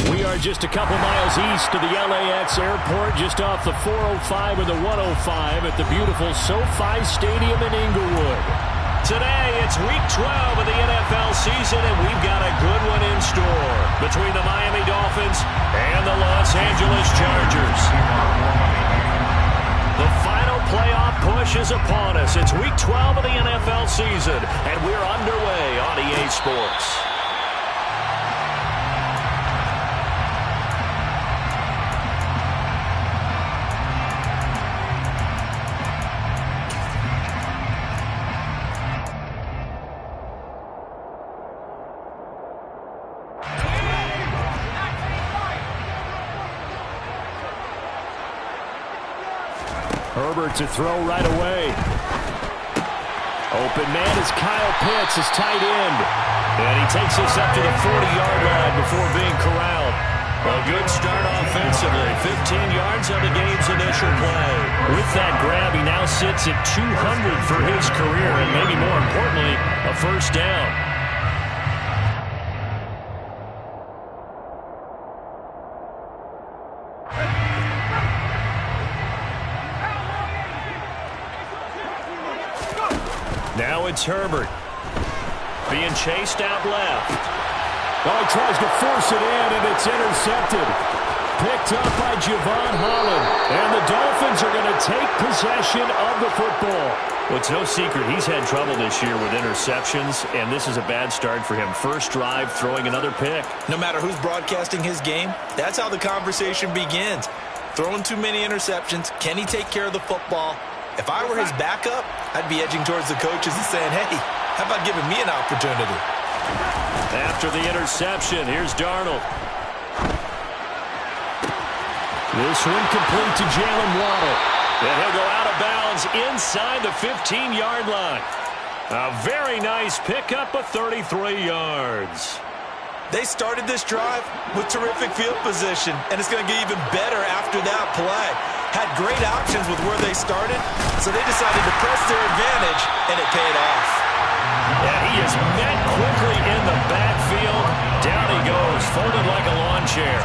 We are just a couple miles east of the LAX airport, just off the 405 and the 105 at the beautiful SoFi Stadium in Inglewood. Today, it's Week 12 of the NFL season, and we've got a good one in store between the Miami Dolphins and the Los Angeles Chargers. The final playoff push is upon us. It's Week 12 of the NFL season, and we're underway on EA Sports. Herbert to throw right away. Open man is Kyle Pitts, his tight end. And he takes us up to the 40-yard line before being corralled. A good start offensively. 15 yards on the game's initial play. With that grab, he now sits at 200 for his career, and maybe more importantly, a first down. Now it's Herbert. Being chased out left. Oh, he tries to force it in, and it's intercepted. Picked up by Javon Holland. And the Dolphins are going to take possession of the football. Well, it's no secret he's had trouble this year with interceptions, and this is a bad start for him. First drive, throwing another pick. No matter who's broadcasting his game, that's how the conversation begins. Throwing too many interceptions. Can he take care of the football? If I were his backup, I'd be edging towards the coaches and saying, hey, how about giving me an opportunity? After the interception, here's Darnold. This one complete to Jalen Waddle. And he'll go out of bounds inside the 15-yard line. A very nice pickup of 33 yards. They started this drive with terrific field position, and it's going to get even better after that play. Had great options with where they started, so they decided to press their advantage, and it paid off. And he is met quickly in the backfield. Down he goes, folded like a lawn chair.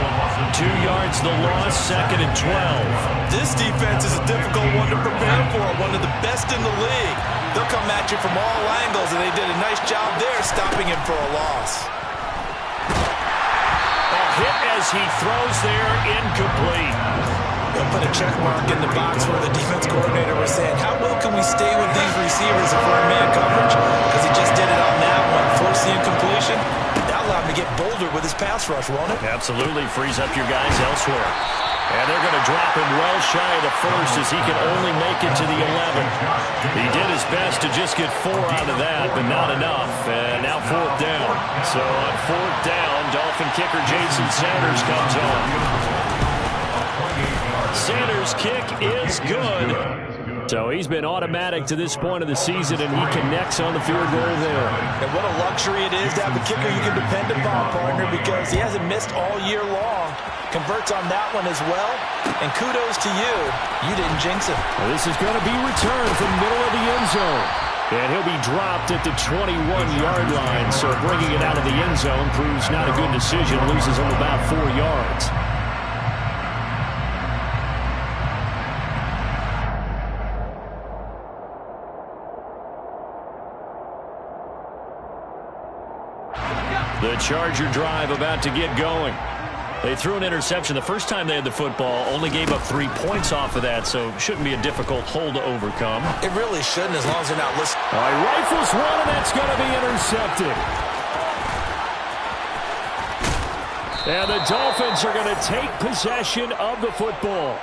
2 yards the loss, 2nd and 12. This defense is a difficult one to prepare for, one of the best in the league. They'll come at you from all angles, and they did a nice job there stopping him for a loss. A hit as he throws there, incomplete. He'll put a check mark in the box where the defense coordinator was saying, how well can we stay with these receivers if we're in man coverage? Because he just did it on that one, forced the incompletion. That allowed him to get bolder with his pass rush, won't it? Absolutely frees up your guys elsewhere. And they're going to drop him well shy of the first as he can only make it to the 11. He did his best to just get 4 out of that, but not enough. And now 4th down. So on 4th down, Dolphin kicker Jason Sanders comes on. Sanders' kick is good. So he's been automatic to this point of the season, and he connects on the field goal there. And what a luxury it is to have a kicker you can depend upon, partner, because he hasn't missed all year long. Converts on that one as well. And kudos to you. You didn't jinx him. Well, this is going to be returned from the middle of the end zone. And he'll be dropped at the 21-yard line. So bringing it out of the end zone proves not a good decision. Loses him about 4 yards. The Charger drive about to get going. They threw an interception the first time they had the football, only gave up 3 points off of that, so shouldn't be a difficult hole to overcome. It really shouldn't as long as they're not listening. All right, rifles one, and that's going to be intercepted. And the Dolphins are going to take possession of the football.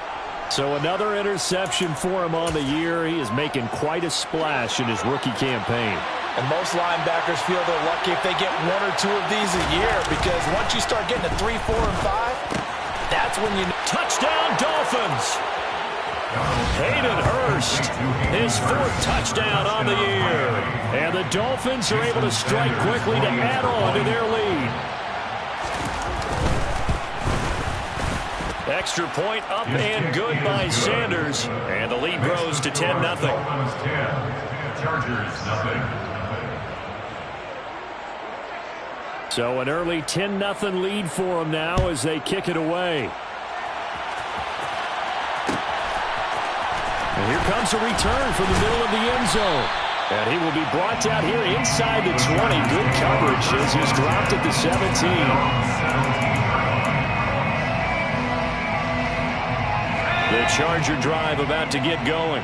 So another interception for him on the year. He is making quite a splash in his rookie campaign. And most linebackers feel they're lucky if they get 1 or 2 of these a year, because once you start getting to 3, 4, and 5, that's when you... Touchdown, Dolphins! Hayden Hurst, his 4th touchdown on the year. And the Dolphins are able to strike quickly to add on to their lead. Extra point up and good by Sanders. And the lead grows to 10-0. Chargers, nothing. So an early 10-0 lead for them now as they kick it away. And here comes a return from the middle of the end zone. And he will be brought down here inside the 20. Good coverage as he's dropped at the 17. The Charger drive about to get going.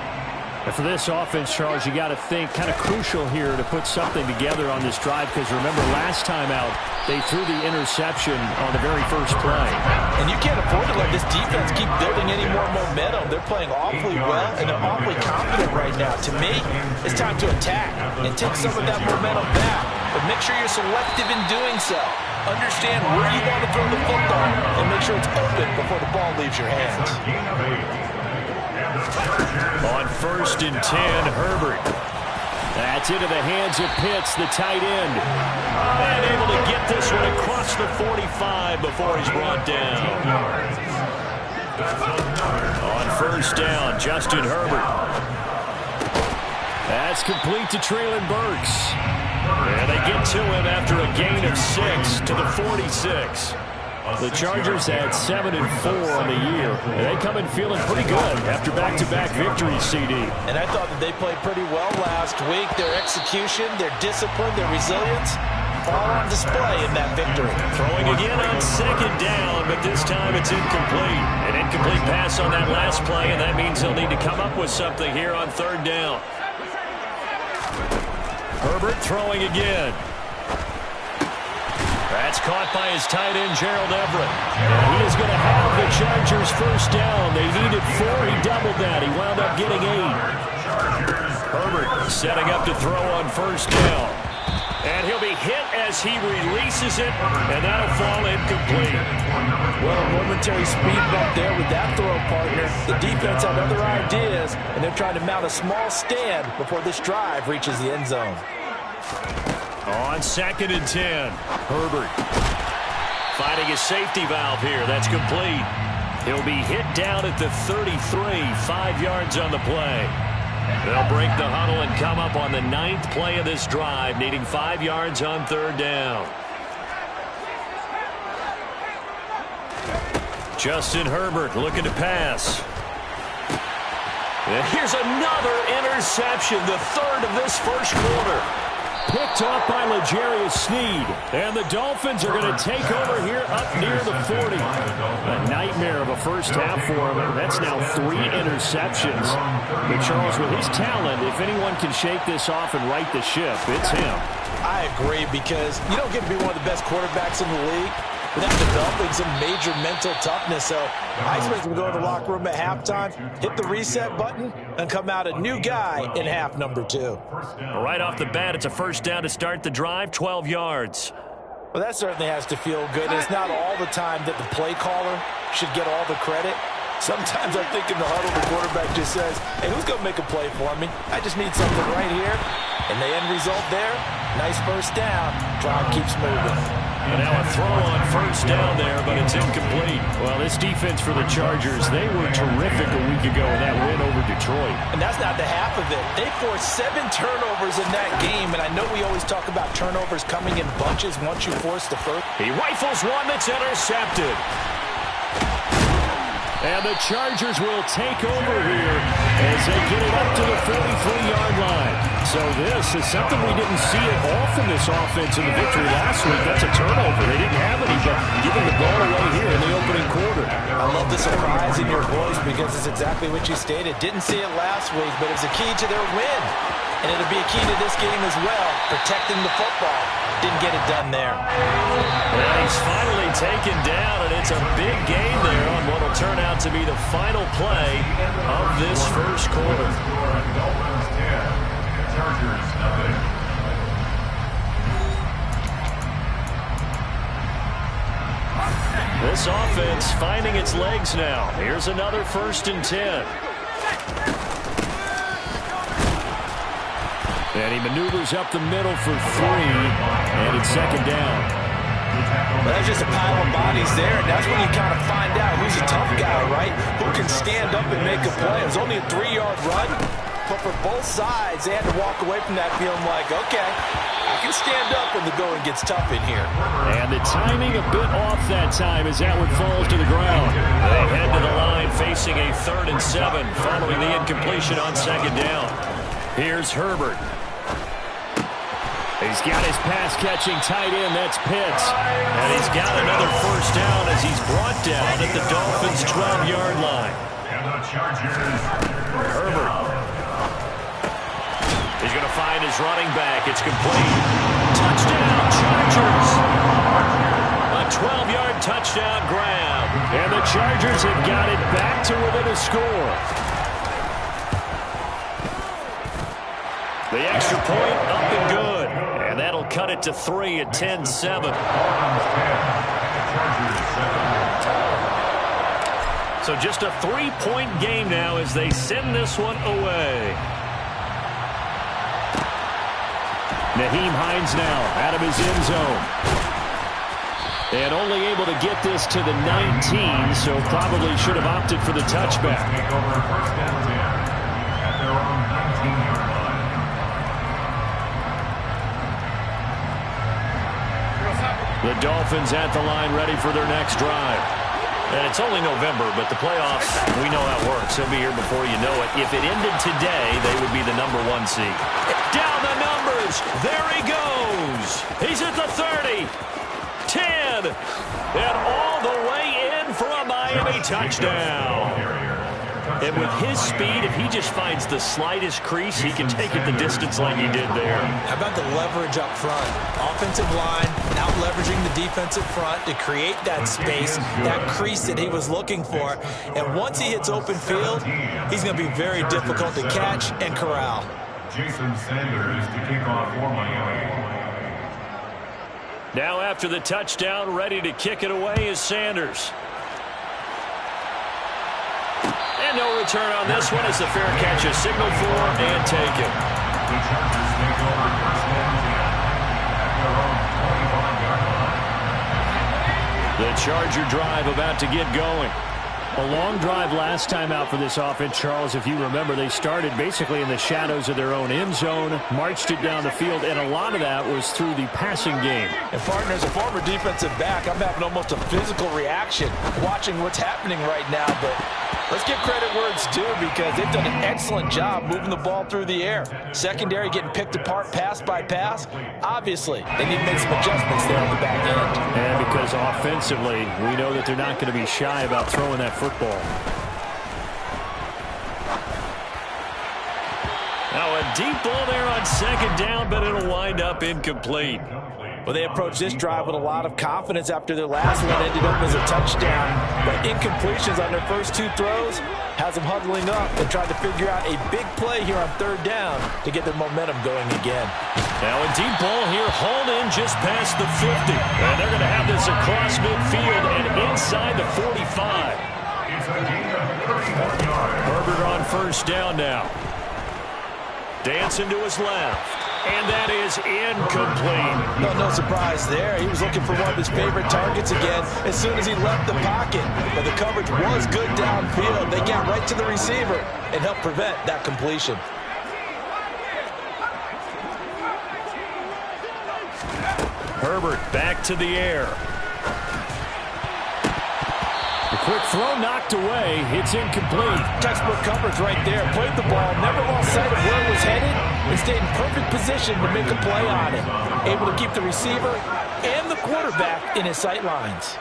And for this offense, Charles, you got to think kind of crucial here to put something together on this drive, because remember last time out they threw the interception on the very first play. And you can't afford to let this defense keep building any more momentum. They're playing awfully well, and they're awfully confident right now. To me, it's time to attack and take some of that momentum back. But make sure you're selective in doing so. Understand where you want to throw the football and make sure it's open before the ball leaves your hands. On 1st and 10, Herbert. That's into the hands of Pitts, the tight end. And able to get this one across the 45 before he's brought down. On 1st down, Justin Herbert. That's complete to Treylon Burks. And they get to him after a gain of 6 to the 46. The Chargers had 7-4 on the year, and they come in feeling pretty good after back-to-back victories, CD. And I thought that they played pretty well last week. Their execution, their discipline, their resilience, all on display in that victory. Throwing again on 2nd down, but this time it's incomplete. An incomplete pass on that last play, and that means they'll need to come up with something here on 3rd down. Herbert throwing again. That's caught by his tight end, Gerald Everett. And he is going to have the Chargers 1st down. They needed 4. He doubled that. He wound up getting 8. Herbert setting up to throw on 1st down. And he'll be hit as he releases it, and that'll fall incomplete. Well, a momentary speed bump there with that throw, partner. The defense had other ideas, and they're trying to mount a small stand before this drive reaches the end zone. On 2nd and 10, Herbert finding a safety valve here. That's complete. He'll be hit down at the 33, 5 yards on the play. They'll break the huddle and come up on the 9th play of this drive, needing 5 yards on 3rd down. Justin Herbert looking to pass. And here's another interception, the 3rd of this 1st quarter. picked off by L'Jarius Sneed. And the Dolphins are going to take over here up near the 40. A nightmare of a first half for him. That's now 3 interceptions. But Charles, with his talent, if anyone can shake this off and right the ship, it's him. I agree, because you don't get to be one of the best quarterbacks in the league without developing some major mental toughness. So I expect him to go in the locker room at halftime, hit the reset button, and come out a new guy in half number 2. Right off the bat, it's a first down to start the drive, 12 yards. Well, that certainly has to feel good. It's not all the time that the play caller should get all the credit. Sometimes I think in the huddle, the quarterback just says, hey, who's going to make a play for me? I just need something right here. And the end result there, nice first down. Drive keeps moving. And now a throw on first down there, but it's incomplete. Well, this defense for the Chargers, they were terrific a week ago in that win over Detroit. And that's not the half of it. They forced 7 turnovers in that game, and I know we always talk about turnovers coming in bunches once you force the first. He rifles one that's intercepted. And the Chargers will take over here as they get it up to the 43-yard line. So this is something we didn't see at all from this offense in the victory last week. That's a turnover. They didn't have any, but giving the ball away here in the opening quarter. I love the surprise in your voice, because it's exactly what you stated. Didn't see it last week, but it was a key to their win. And it'll be a key to this game as well, protecting the football. Didn't get it done there. Well, he's finally taken down, and it's a big gain there on what will turn out to be the final play of this first quarter. Dolphins 10, Chargers nothing. This offense finding its legs now. Here's another 1st and 10. And he maneuvers up the middle for 3, and it's 2nd down. Well, that's just a pile of bodies there, and that's when you kind of find out who's a tough guy, right? Who can stand up and make a play. It was only a 3-yard run, but for both sides, they had to walk away from that feeling like, okay, I can stand up when the going gets tough in here. And the timing a bit off that time as that one falls to the ground. They head to the line facing a 3rd and 7 following the incompletion on 2nd down. Here's Herbert. He's got his pass-catching tight end. That's Pitts. And he's got another first down as he's brought down at the Dolphins' 12-yard line. And the Chargers. Herbert. He's going to find his running back. It's complete. Touchdown, Chargers. A 12-yard touchdown grab. And the Chargers have got it back to within a score. The extra point up and good. And that'll cut it to 3 at 10-7. So just a 3-point game now as they send this one away. Nyheim Hines now out of his end zone. And only able to get this to the 19, so probably should have opted for the touchback. Take over 1st and 10 at their own 19-yard line. The Dolphins at the line ready for their next drive. And it's only November, but the playoffs, we know how it works. They'll be here before you know it. If it ended today, they would be the #1 seed. Down the numbers. There he goes. He's at the 30. 10. And all the way in for a Miami touchdown. And with his speed, if he just finds the slightest crease, he can take it the distance like he did there. How about the leverage up front? Offensive line out leveraging the defensive front to create that space, that crease that he was looking for. And once he hits open field, he's going to be very difficult to catch and corral. Jason Sanders to kick off for Miami. Now after the touchdown, ready to kick it away is Sanders. And no return on this one as the fair catch is signaled for and taken. The Chargers take over 1st and 10 at their own 25-yard line. The Charger drive about to get going. A long drive last time out for this offense, Charles. If you remember, they started basically in the shadows of their own end zone, marched it down the field, and a lot of that was through the passing game. And partner, as a former defensive back, I'm having almost a physical reaction watching what's happening right now, but Let's give credit where it's due because they've done an excellent job moving the ball through the air. Secondary getting picked apart pass by pass. Obviously, they need to make some adjustments there on the back end. And because offensively, we know that they're not going to be shy about throwing that football. Now a deep ball there on second down, but it'll wind up incomplete. Well, they approached this drive with a lot of confidence after their last one ended up as a touchdown. But incompletions on their first two throws has them huddling up and trying to figure out a big play here on third down to get their momentum going again. Now a deep ball here, hauled in just past the 50. And they're going to have this across midfield and inside the 45. Herbert on first down now. Dancing to his left. And that is incomplete. No surprise there. He was looking for one of his favorite targets again as soon as he left the pocket. But the coverage was good downfield. They got right to the receiver and helped prevent that completion. Herbert back to the air. The quick throw knocked away. It's incomplete. Textbook coverage right there. Played the ball, never lost sight of where it was headed, and stayed in perfect position to make a play on it. Able to keep the receiver and the quarterback in his sight lines.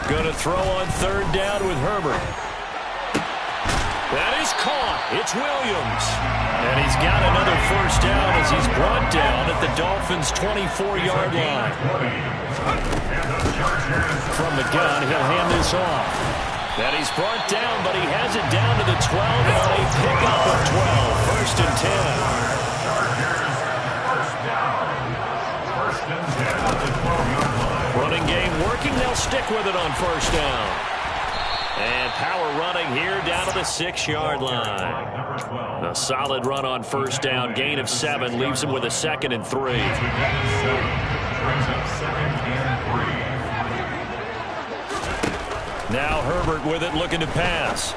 Going to throw on third down with Herbert. That is caught. It's Williams. And he's got another first down as he's brought down at the Dolphins' 24-yard line. From the gun, he'll hand this off. That he's brought down, but he has it down to the 12 on a pickup of 12. First and 10. Running game working. They'll stick with it on first down. And power running here down to the 6-yard line. A solid run on first down. Gain of 7 leaves him with a 2nd and 3. Now Herbert with it, looking to pass.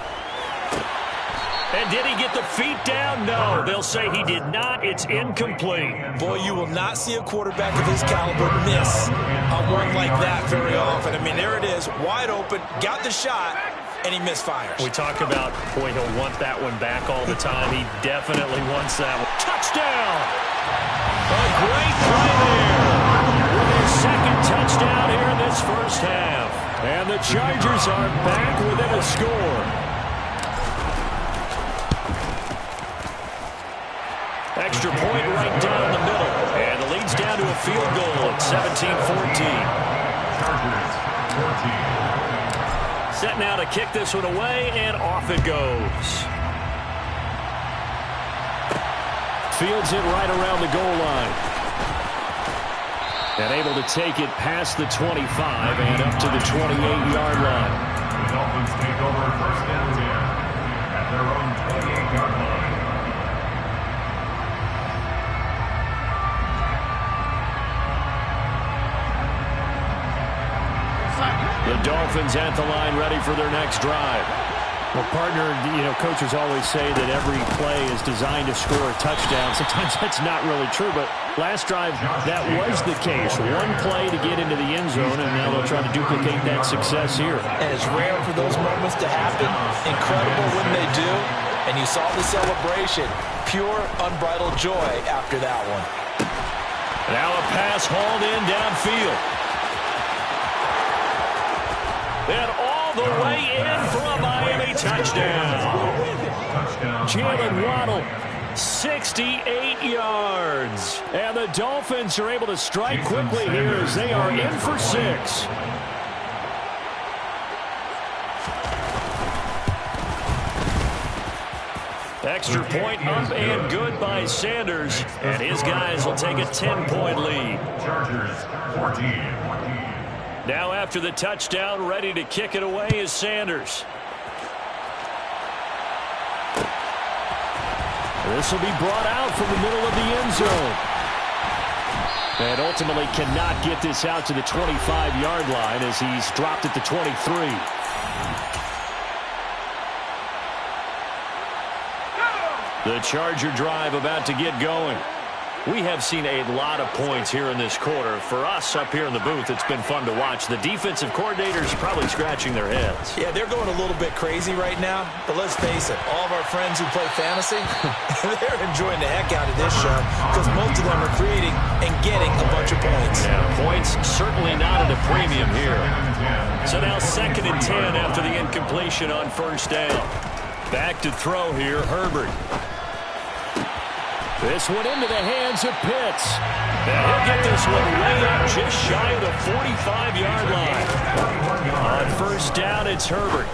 And did he get the feet down? No, they'll say he did not. It's incomplete. Boy, you will not see a quarterback of his caliber miss on one like that very often. I mean, there it is, wide open, got the shot, and he misfires. We talk about, boy, he'll want that one back all the time. He definitely wants that one. Touchdown! A great play there with his 2nd touchdown here in this first half. And the Chargers are back within a score. Extra point right down the middle. And the lead's down to a field goal at 17-14. Set now to kick this one away, and off it goes. Fields it right around the goal line. And able to take it past the 25 and up to the 28-yard line. The Dolphins take over first down here at their own 28-yard line. The Dolphins at the line, ready for their next drive. Well, partner, coaches always say that every play is designed to score a touchdown. Sometimes that's not really true, but last drive, that was the case. One play to get into the end zone, and now they'll try to duplicate that success here. And it's rare for those moments to happen. Incredible when they do. And you saw the celebration. Pure, unbridled joy after that one. Now a pass hauled in downfield. And all the way in for a Miami touchdown. Jalen Waddle, 68 yards. And the Dolphins are able to strike quickly here as they are in for 6. Extra point up and good by Sanders. And his guys will take a 10-point lead. Chargers 14. Now after the touchdown, ready to kick it away is Sanders. This will be brought out from the middle of the end zone. And ultimately cannot get this out to the 25-yard line as he's dropped at the 23. The Charger drive about to get going. We have seen a lot of points here in this quarter. For us up here in the booth, it's been fun to watch. The defensive coordinators probably scratching their heads. Yeah, they're going a little bit crazy right now. But let's face it, all of our friends who play fantasy, they're enjoying the heck out of this show because most of them are creating and getting a bunch of points. Yeah, points certainly not at a premium here. So now 2nd and 10 after the incompletion on first down. Back to throw here, Herbert. This one into the hands of Pitts. And he'll get this one way up just shy of the 45-yard line. On first down, it's Herbert.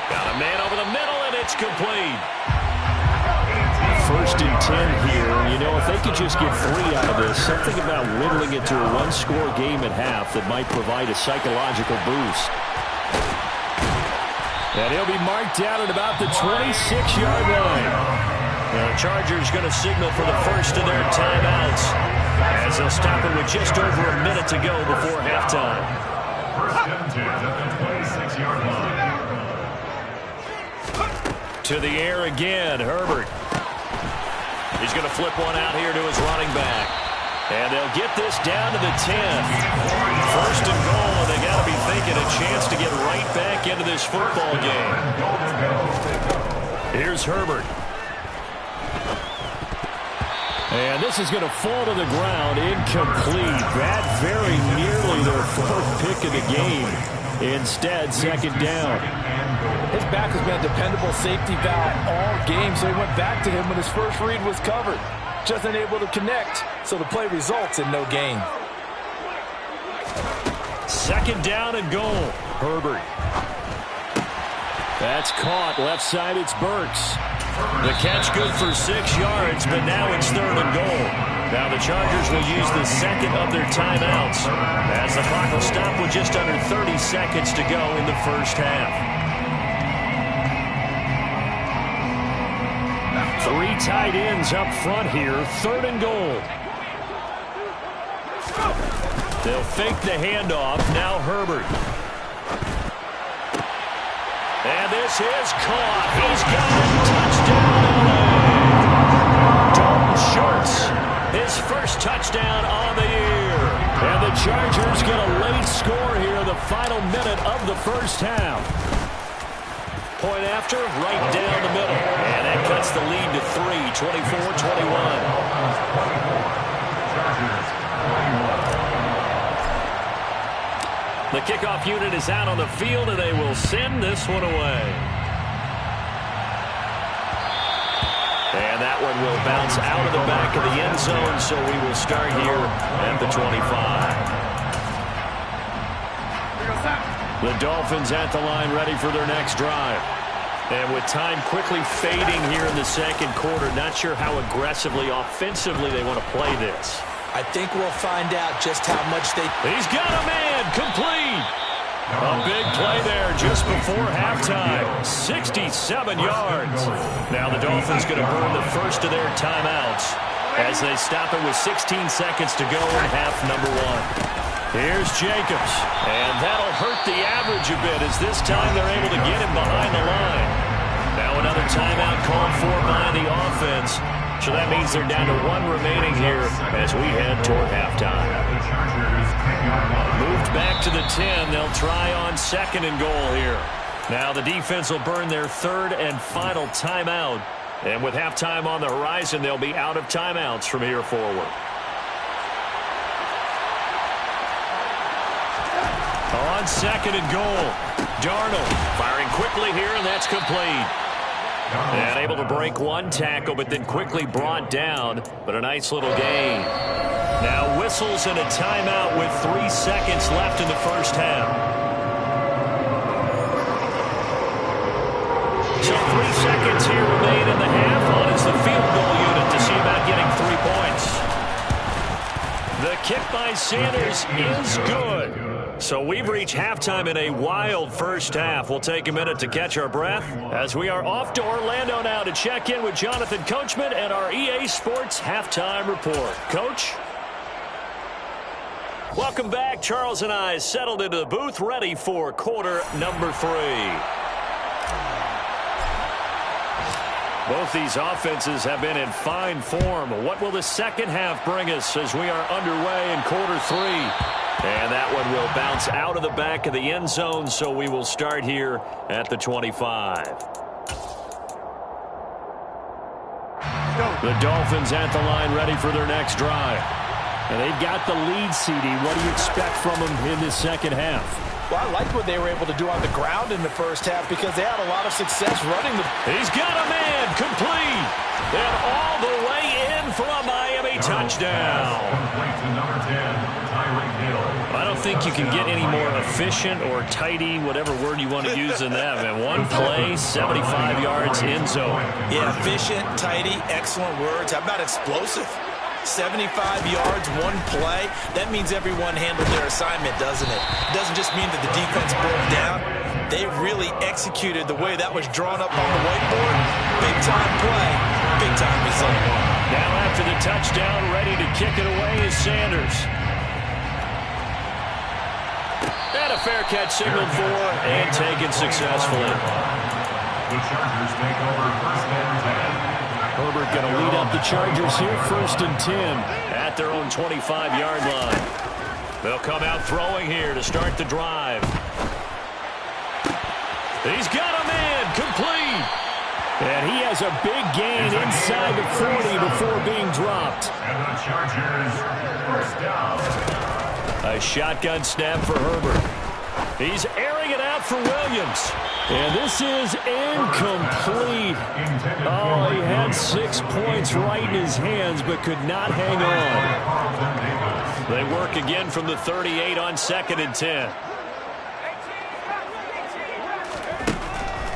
Got a man over the middle, and it's complete. 1st and 10 here. You know, if they could just get 3 out of this, something about whittling it to a one-score game at half that might provide a psychological boost. And he'll be marked down at about the 26-yard line. The Chargers going to signal for the first of their timeouts as they'll stop it with just over a minute to go before halftime. 1st and 10 at the 26-yard line. To the air again, Herbert. He's going to flip one out here to his running back. And they'll get this down to the 10. 1st and goal, and they got to be thinking a chance to get right back into this football game. Here's Herbert. And this is going to fall to the ground, incomplete. That very nearly their 4th pick of the game. Instead, 2nd down. His back has been a dependable safety valve all game, so he went back to him when his first read was covered. Just unable to connect, so the play results in no gain. 2nd down and goal. Herbert. That's caught. Left side, it's Burks. The catch good for 6 yards, but now it's 3rd and goal. Now the Chargers will use the 2nd of their timeouts as the clock will stop with just under 30 seconds to go in the first half. 3 tight ends up front here. 3rd and goal. They'll fake the handoff. Now Herbert. And this is caught. He's got it. Touchdown, LA. Dalton Schultz, his first touchdown on the year. And the Chargers get a late score here in the final minute of the first half. Point after, right down the middle. And that cuts the lead to 3, 24-21. The kickoff unit is out on the field, and they will send this one away. And that one will bounce out of the back of the end zone, so we will start here at the 25. The Dolphins at the line, ready for their next drive. And with time quickly fading here in the 2nd quarter, not sure how aggressively, offensively they want to play this. I think we'll find out just how much they... He's got a man, complete. A big play there just before halftime. 67 yards. Now the Dolphins going to burn the first of their timeouts as they stop it with 16 seconds to go in half number 1. Here's Jacobs. And that'll hurt the average a bit as this time they're able to get him behind the line. Now another timeout called for by the offense. So that means they're down to 1 remaining here as we head toward halftime. Moved back to the 10. They'll try on 2nd and goal here. Now the defense will burn their 3rd and final timeout. And with halftime on the horizon, they'll be out of timeouts from here forward. On 2nd and goal, Darnold firing quickly here, and that's complete. And able to break 1 tackle, but then quickly brought down. But a nice little gain. Now whistles and a timeout with 3 seconds left in the first half. So 3 seconds here remain in the half. On is the field goal unit to see about getting 3 points. The kick by Sanders is good. So we've reached halftime in a wild first half. We'll take a minute to catch our breath as we are off to Orlando now to check in with Jonathan Coachman and our EA Sports Halftime Report. Coach? Welcome back. Charles and I settled into the booth ready for quarter number 3. Both these offenses have been in fine form. What will the second half bring us as we are underway in quarter 3? And that one will bounce out of the back of the end zone, so we will start here at the 25. The Dolphins at the line ready for their next drive. And they've got the lead, CD. What do you expect from them in this second half? Well, I like what they were able to do on the ground in the first half because they had a lot of success running the... He's got a man complete. And all the way in for a Miami touchdown. I don't think you can get any more efficient or tidy, whatever word you want to use in that. Man, one play, 75 yards in zone. Yeah, efficient, tidy, excellent words. How about explosive? 75 yards, one play. That means everyone handled their assignment, doesn't it? It doesn't just mean that the defense broke down. They really executed the way that was drawn up on the whiteboard. Big-time play, big-time result. Now after the touchdown, ready to kick it away is Sanders. And a fair catch signaled for and taken successfully. The Chargers take over first and 10. Herbert going to lead up the Chargers here, 1st and 10. At their own 25-yard line. They'll come out throwing here to start the drive. He's got a man complete. And he has a big gain inside the 40 before being dropped. And the Chargers first down. A shotgun snap for Herbert. He's airing it out for Williams. And this is incomplete. Oh, he had 6 points right in his hands, but could not hang on. They work again from the 38 on 2nd and 10.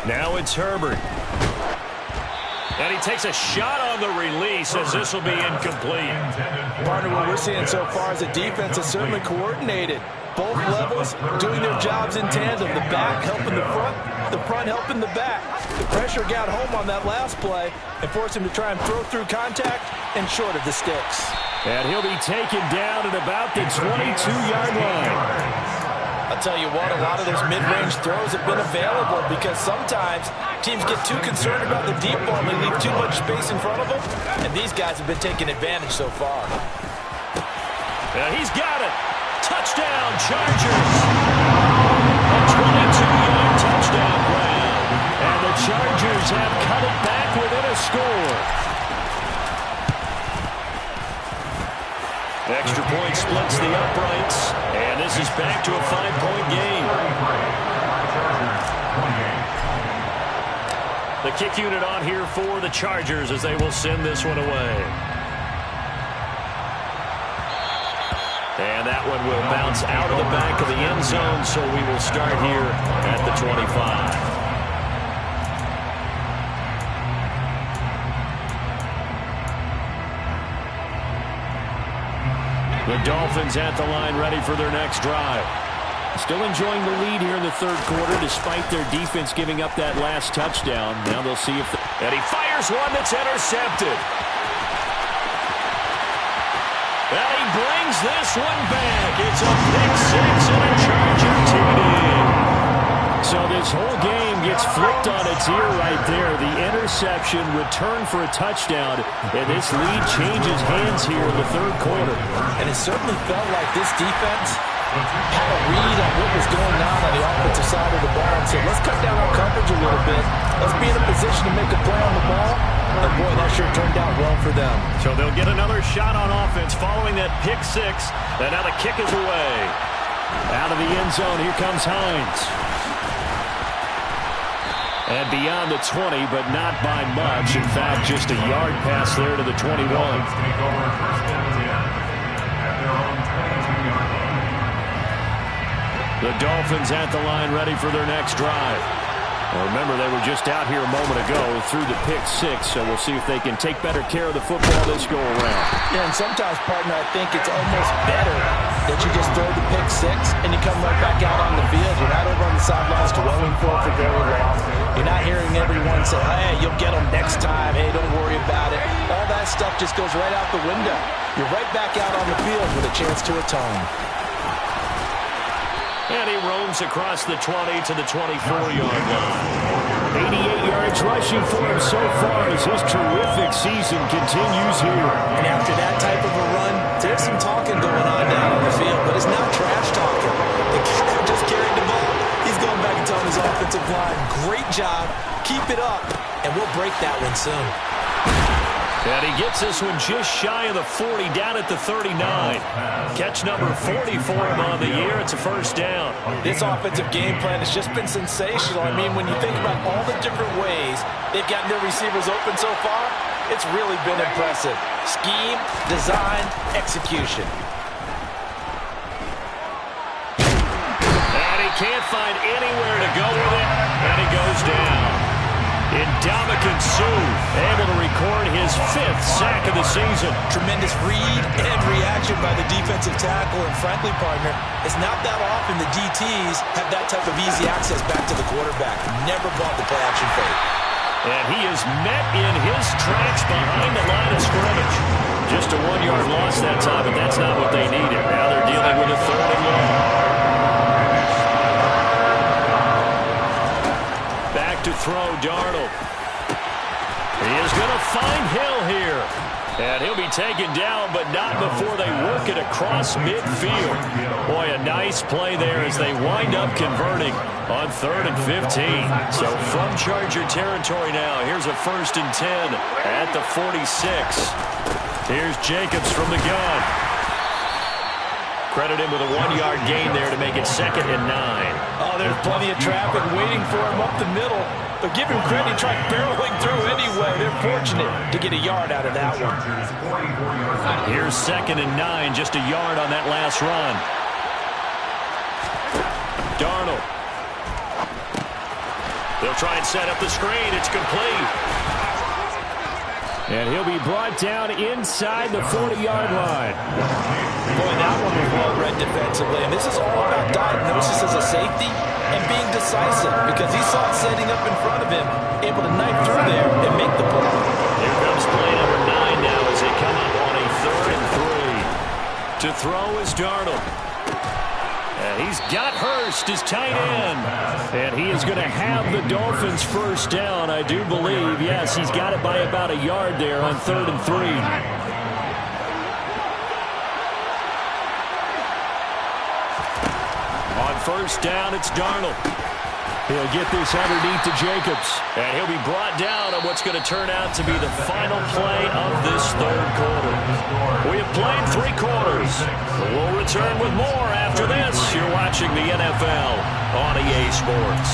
Now it's Herbert. And he takes a shot on the release as this will be incomplete. Partner, what we're seeing so far is the defense is certainly coordinated. Both levels doing their jobs in tandem. The back helping the front helping the back. The pressure got home on that last play and forced him to try and throw through contact and short of the sticks. And he'll be taken down at about the 22-yard line. I'll tell you what, a lot of those mid-range throws have been available because sometimes teams get too concerned about the deep ball and they leave too much space in front of them, and these guys have been taking advantage so far. Yeah, he's got it. Touchdown, Chargers. A 22-yard touchdown grab. And the Chargers have cut it back within a score. Extra point splits the uprights, and this is back to a 5-point game. The kick unit on here for the Chargers as they will send this one away. And that one will bounce out of the back of the end zone, so we will start here at the 25. The Dolphins at the line ready for their next drive. Still enjoying the lead here in the third quarter despite their defense giving up that last touchdown. Now they'll see if... And he fires one that's intercepted. And he brings this one back. It's a pick six and a Charger TD. So this whole game gets flipped on its ear right there. The interception, return for a touchdown, and this lead changes hands here in the third quarter. And it certainly felt like this defense had a read on what was going on the offensive side of the ball and said, let's cut down our coverage a little bit. Let's be in a position to make a play on the ball. And boy, that sure turned out well for them. So they'll get another shot on offense following that pick six. And now the kick is away. Out of the end zone, here comes Hines. And beyond the 20, but not by much. In fact, just a yard pass there to the 21. The Dolphins at the line ready for their next drive. Well, remember, they were just out here a moment ago through the pick six, so we'll see if they can take better care of the football this go-around. Yeah, and sometimes, partner, I think it's almost better that you just throw the pick six and you come right back out on the field. You're not over on the sidelines dwelling for very long. You're not hearing everyone say, hey, you'll get them next time. Hey, don't worry about it. All that stuff just goes right out the window. You're right back out on the field with a chance to atone. And he roams across the 20 to the 24-yard line. 88 yards yards rushing for him so far as his terrific season continues here. And after that type of a run, there's some talking going on down on the field, but it's not trash talking. The guy who just carried the ball, he's going back and telling his offensive line, great job, keep it up, and we'll break that one soon. And he gets this one just shy of the 40, down at the 39. Catch number 40 for him on the year. It's a first down. This offensive game plan has just been sensational. I mean, when you think about all the different ways they've gotten their receivers open so far, it's really been impressive. Scheme, design, execution. And he can't find anywhere to go with it, and he goes down. Ndamukong Suh able to record his 5th sack of the season. Tremendous read and reaction by the defensive tackle. And frankly, partner, it's not that often the DTs have that type of easy access back to the quarterback. Never bought the play-action fake. And he is met in his tracks behind the line of scrimmage. Just a 1-yard loss that time, but that's not what they needed. Now they're dealing with a 3rd and long. Back to throw, Darnold. He is going to find Hill here. And he'll be taken down, but not before they work it across midfield. Boy, a nice play there as they wind up converting on 3rd and 15. So from Charger territory now, here's a 1st and 10 at the 46. Here's Jacobs from the gun. Credit him with a 1-yard gain there to make it 2nd and 9. Oh, there's plenty of traffic waiting for him up the middle. But give him credit, he tried barreling through anyway. They're fortunate to get a yard out of that one. Here's 2nd and 9, just a yard on that last run. Darnold. They'll try and set up the screen. It's complete. And he'll be brought down inside the 40-yard line. Boy, that one was well read defensively. And this is all about diagnosis as a safety and being decisive because he saw it setting up in front of him, able to knife through there and make the play. Here comes play number 9 now as they come up on a 3rd and 3. To throw is Darnold. And he's got Hurst, his tight end. And he is going to have the Dolphins first down, I do believe. Yes, he's got it by about a yard there on 3rd and 3. On 1st down, it's Darnold. He'll get this underneath to Jacobs. And he'll be brought down on what's going to turn out to be the final play of this 3rd quarter. We have played 3 quarters. We'll return with more after this. You're watching the NFL on EA Sports.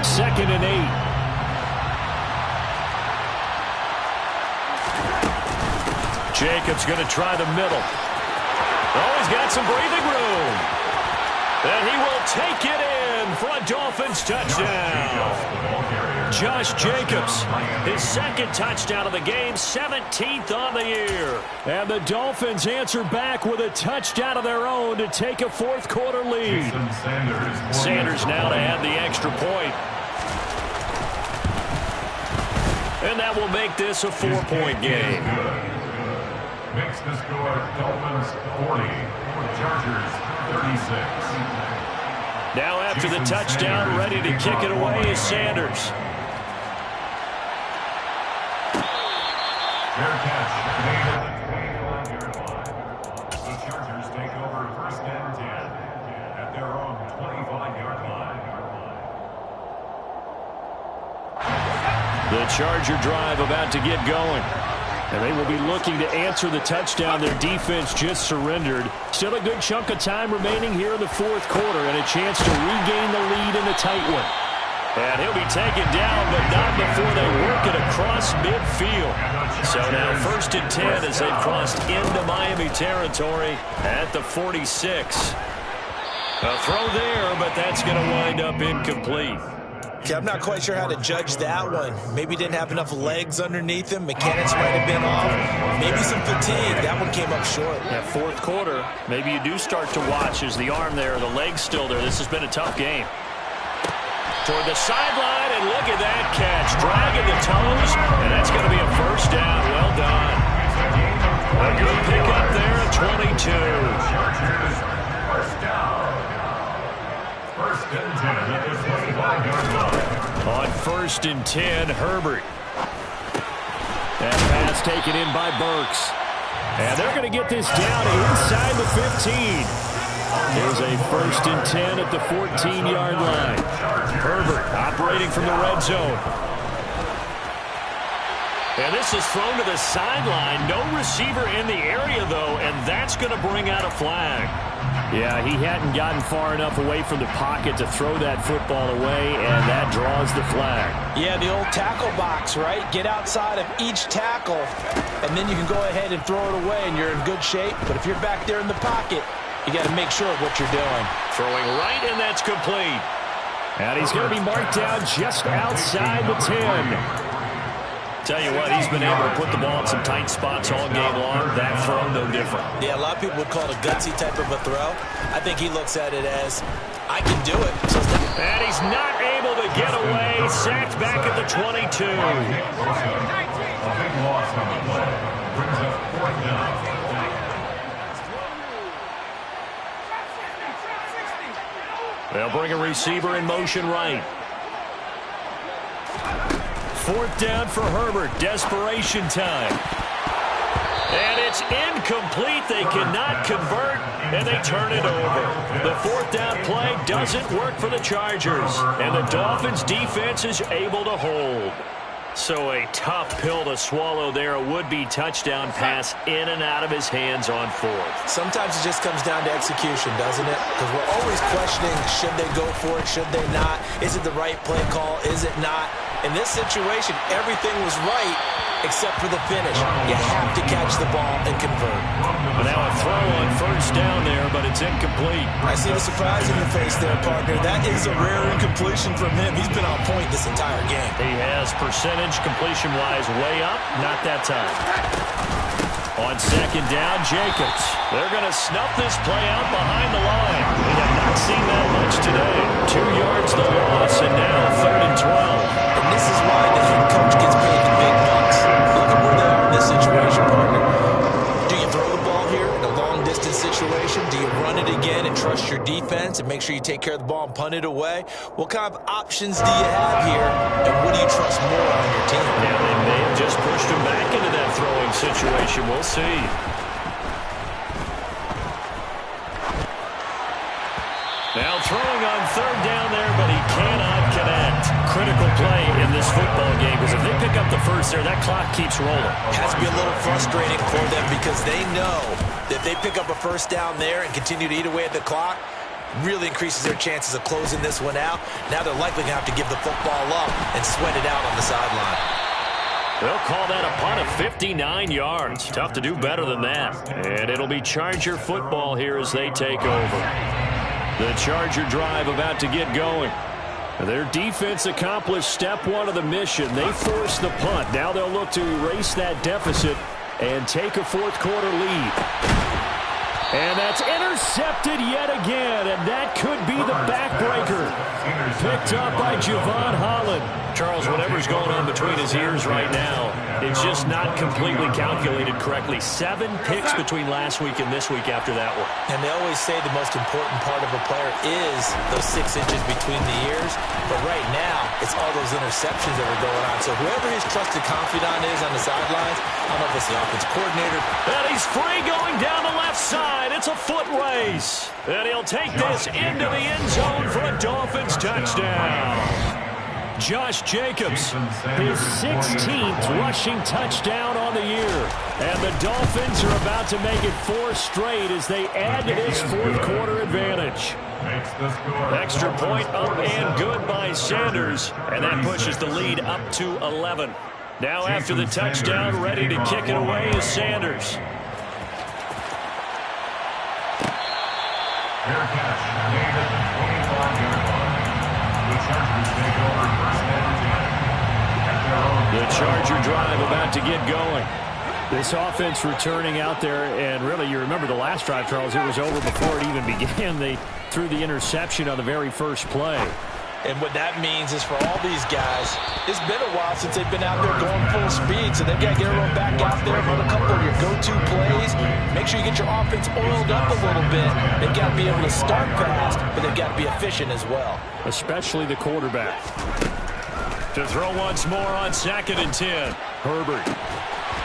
Second and 8. Jacobs going to try the middle. Oh, he's got some breathing room. And he will take it in for a Dolphins touchdown. Josh Jacobs, his 2nd touchdown of the game, 17th on the year. And the Dolphins answer back with a touchdown of their own to take a 4th quarter lead. Sanders now to add the extra point. And that will make this a 4-point game. Makes the score Dolphins 40, Chargers 36. Now after the touchdown, ready to kick it away is Sanders. Their catch made at the 21-yard line. The Chargers take over 1st and 10 at their own 25-yard line. The Charger drive about to get going. And they will be looking to answer the touchdown their defense just surrendered. Still a good chunk of time remaining here in the 4th quarter and a chance to regain the lead in a tight one. And he'll be taken down, but not before they work it across midfield. So now 1st and 10 as they've crossed into Miami territory at the 46. A throw there, but that's going to wind up incomplete. Yeah, I'm not quite sure how to judge that one. Maybe didn't have enough legs underneath him. Mechanics might have been off. Maybe some fatigue. That one came up short. That 4th quarter, maybe you do start to watch as the arm there, the leg's still there. This has been a tough game. Toward the sideline, and look at that catch. Dragging the toes, and that's going to be a 1st down. Well done. A good pickup there at 22. Chargers 1st down. 1st and 10, Herbert. That pass taken in by Burks. And they're going to get this down inside the 15. There's a 1st and 10 at the 14-yard line. Herbert operating from the red zone. And this is thrown to the sideline. No receiver in the area, though, and that's going to bring out a flag. Yeah, he hadn't gotten far enough away from the pocket to throw that football away, and that draws the flag. Yeah, the old tackle box, right? Get outside of each tackle, and then you can go ahead and throw it away, and you're in good shape. But if you're back there in the pocket, you got to make sure of what you're doing. Throwing right, and that's complete. And he's going to be marked down just outside the 10. Tell you what, he's been able to put the ball in some tight spots all game long. That throw, no different. Yeah, a lot of people would call it a gutsy type of a throw. I think he looks at it as, I can do it. And he's not able to get away. Sacked back at the 22. A big loss on the play. Brings up 4th down. They'll bring a receiver in motion right. 4th down for Herbert. Desperation time. And it's incomplete. They cannot convert, and they turn it over. The 4th down play doesn't work for the Chargers, and the Dolphins' defense is able to hold. So a tough pill to swallow there. A would-be touchdown pass in and out of his hands on 4th. Sometimes it just comes down to execution, doesn't it? Because we're always questioning, should they go for it, should they not? Is it the right play call, is it not? In this situation, everything was right except for the finish. You have to catch the ball and convert. But now a throw on 1st down there, but it's incomplete. I see the surprise in your face there, partner. That is a rare incompletion from him. He's been on point this entire game. He has percentage completion-wise way up. Not that time. On 2nd down, Jacobs. They're going to snuff this play out behind the line. We have not seen that much today. 2 yards the loss, and now 3rd and 12. And this is why the head coach gets paid the big bucks. Look at where they are in this situation, partner. Do you throw the ball here in a long-distance situation? Do you run it again and trust your defense and make sure you take care of the ball and punt it away? What kind of options do you have here, and what do you trust more on your team? Yeah, they may have just pushed him back into that throwing situation. We'll see. Now throwing on 3rd down there, but he cannot connect. Critical play in this football game, because if they pick up the 1st there, that clock keeps rolling. Has to be a little frustrating for them because they know that if they pick up a 1st down there and continue to eat away at the clock, really increases their chances of closing this one out. Now they're likely going to have to give the football up and sweat it out on the sideline. They'll call that a punt of 59 yards. Tough to do better than that. And it'll be Charger football here as they take over. The Charger drive about to get going. Their defense accomplished step 1 of the mission. They forced the punt. Now they'll look to erase that deficit and take a 4th quarter lead. And that's intercepted yet again, and that could be the backbreaker. Picked up by Javon Holland. Charles, whatever's going on between his ears right now, it's just not completely calculated correctly. 7 picks between last week and this week after that one. And they always say the most important part of a player is those 6 inches between the ears. But right now, it's all those interceptions that are going on. So whoever his trusted confidant is on the sidelines, I don't know if it's the offense coordinator. And he's free going down the left side. It's a foot race. And he'll take this into the end zone for a Dolphins touchdown. Josh Jacobs, his 16th rushing touchdown on the year. And the Dolphins are about to make it 4 straight as they add to this 4th quarter advantage. Extra point up and good by Sanders. And that pushes the lead up to 11. Now after the touchdown, ready to kick it away is Sanders. Fair catch made at the 25-yard line. The Chargers take over 1st and 10 at their own. The Charger drive about to get going. This offense returning out there, and really, you remember the last drive, Charles, it was over before it even began. They threw the interception on the very first play. And what that means is for all these guys, it's been a while since they've been out there going full speed, so they've got to get everyone back out there, run a couple of your go-to plays, make sure you get your offense oiled up a little bit. They've got to be able to start fast, but they've got to be efficient as well. Especially the quarterback. To throw once more on 2nd and 10. Herbert.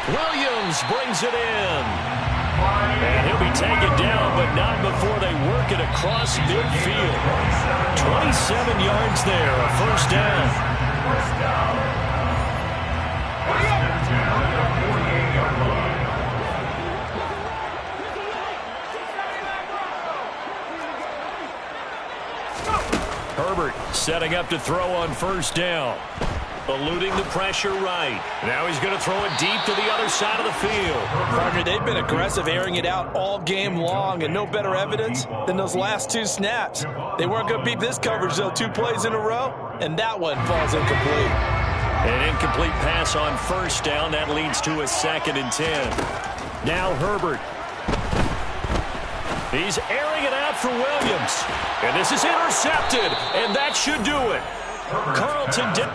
Williams brings it in. And he'll be taken down, but not before they work it across midfield. 27 yards there, a first down. Herbert setting up to throw on first down. Eluding the pressure right. Now he's going to throw it deep to the other side of the field. Partner, they've been aggressive airing it out all game long, and no better evidence than those last 2 snaps. They weren't going to beat this coverage, though, 2 plays in a row, and that one falls incomplete. An incomplete pass on first down. That leads to a 2nd and 10. Now Herbert. He's airing it out for Williams. And this is intercepted, and that should do it. Carlton did.